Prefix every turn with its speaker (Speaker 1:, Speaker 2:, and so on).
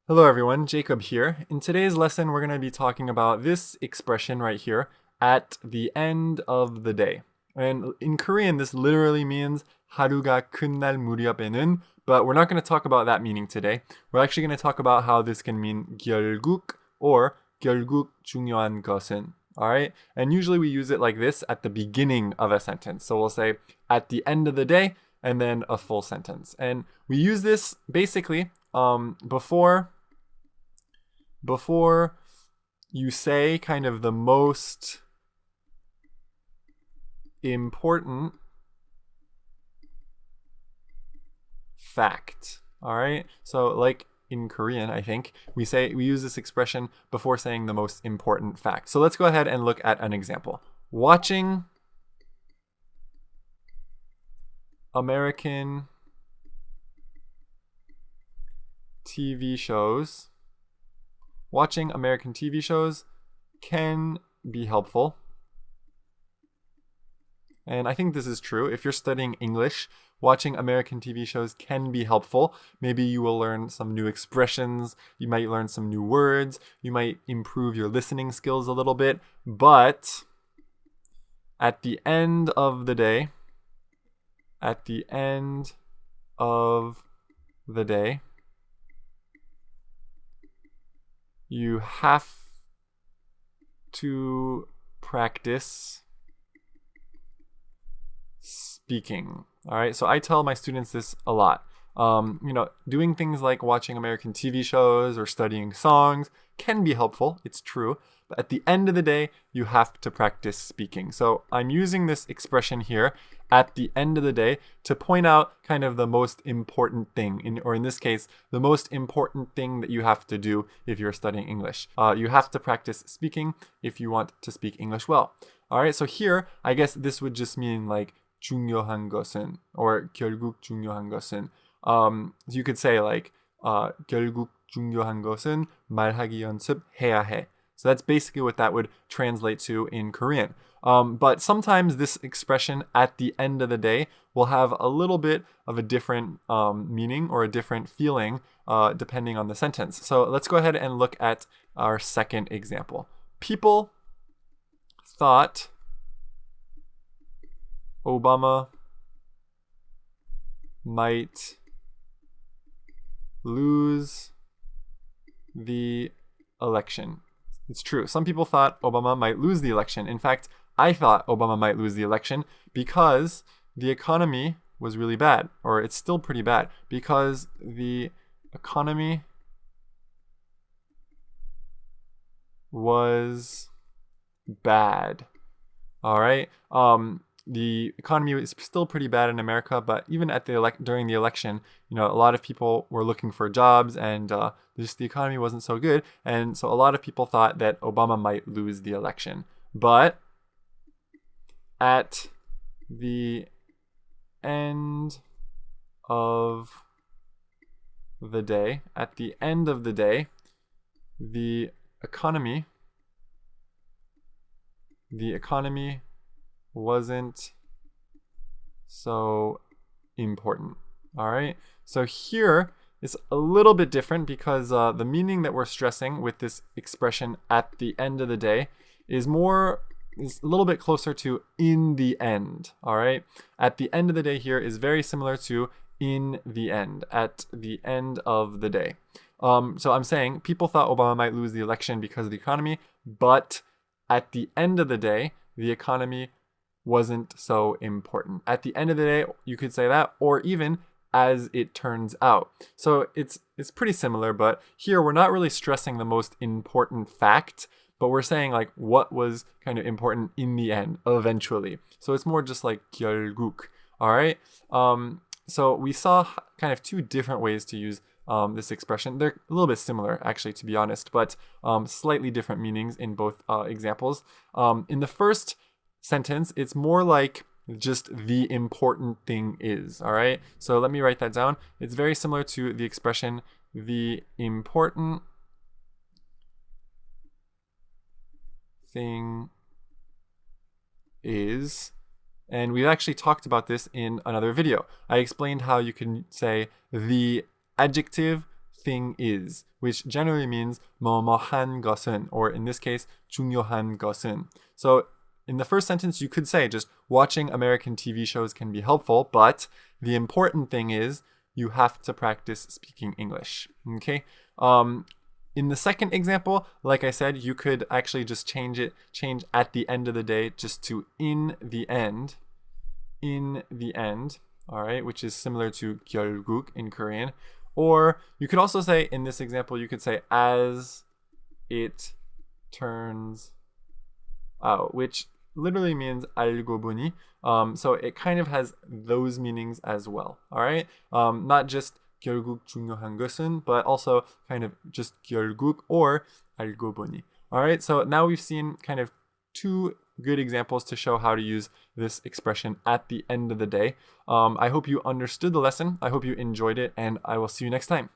Speaker 1: Hello everyone, Jacob here. In today's lesson, we're going to be talking about this expression right here, at the end of the day. And in Korean, this literally means 하루가 끝날 무렵에는, but we're not going to talk about that meaning today. We're actually going to talk about how this can mean 결국 or 결국 중요한 것은. All right? And usually we use it like this at the beginning of a sentence. So we'll say at the end of the day and then a full sentence. And we use this basically before you say kind of the most important fact. All right? So like in Korean, I think, we use this expression before saying the most important fact. So let's go ahead and look at an example. Watching American TV shows. Watching American TV shows can be helpful. And I think this is true. If you're studying English, watching American TV shows can be helpful. Maybe you will learn some new expressions. You might learn some new words. You might improve your listening skills a little bit. But at the end of the day, you have to practice speaking. All right, so I tell my students this a lot. Doing things like watching American TV shows or studying songs can be helpful. It's true. But at the end of the day, you have to practice speaking. So I'm using this expression here at the end of the day to point out kind of the most important thing, or in this case, the most important thing that you have to do if you're studying English. You have to practice speaking if you want to speak English well. All right, so here, I guess this would just mean like 중요한 것은, or 결국 중요한 것은. You could say like 결국 중요한 것은 말하기 연습해야 해. So that's basically what that would translate to in Korean. But sometimes this expression at the end of the day will have a little bit of a different meaning or a different feeling depending on the sentence. So let's go ahead and look at our second example. People thought Obama might lose the election. It's true. Some people thought Obama might lose the election. In fact, I thought Obama might lose the election because the economy was really bad, or it's still pretty bad, because the economy was bad. All right. The economy is still pretty bad in America, but even at during the election, a lot of people were looking for jobs, and just the economy wasn't so good, and so a lot of people thought that Obama might lose the election. But at the end of the day, the economy wasn't so important. All right, so here is a little bit different because the meaning that we're stressing with this expression at the end of the day is a little bit closer to in the end. All right, at the end of the day here is very similar to in the end, at the end of the day. So I'm saying people thought Obama might lose the election because of the economy, but at the end of the day, the economy wasn't so important. At the end of the day, you could say that, or even as it turns out. So it's pretty similar, but here we're not really stressing the most important fact, but we're saying like what was kind of important in the end, eventually. So it's more just like 결국. All right. So we saw kind of two different ways to use this expression. They're a little bit similar, actually, to be honest, but slightly different meanings in both examples. In the first sentence, it's more like just the important thing is. All right, so let me write that down. It's very similar to the expression the important thing is. And we've actually talked about this in another video. I explained how you can say the adjective thing is, which generally means 뭐뭐한 것은, or in this case, 중요한 것은. So in the first sentence, you could say just watching American TV shows can be helpful, but the important thing is you have to practice speaking English. Okay? In the second example, like I said, you could actually just change at the end of the day just to in the end, all right, which is similar to 결국 in Korean. Or you could also say, in this example, you could say as it turns out, which literally means 알고 보니. So it kind of has those meanings as well, all right? Not just 결국 중요한 것은, but also kind of just 결국 or 알고 보니. All right, so now we've seen kind of two good examples to show how to use this expression at the end of the day. I hope you understood the lesson. I hope you enjoyed it, and I will see you next time.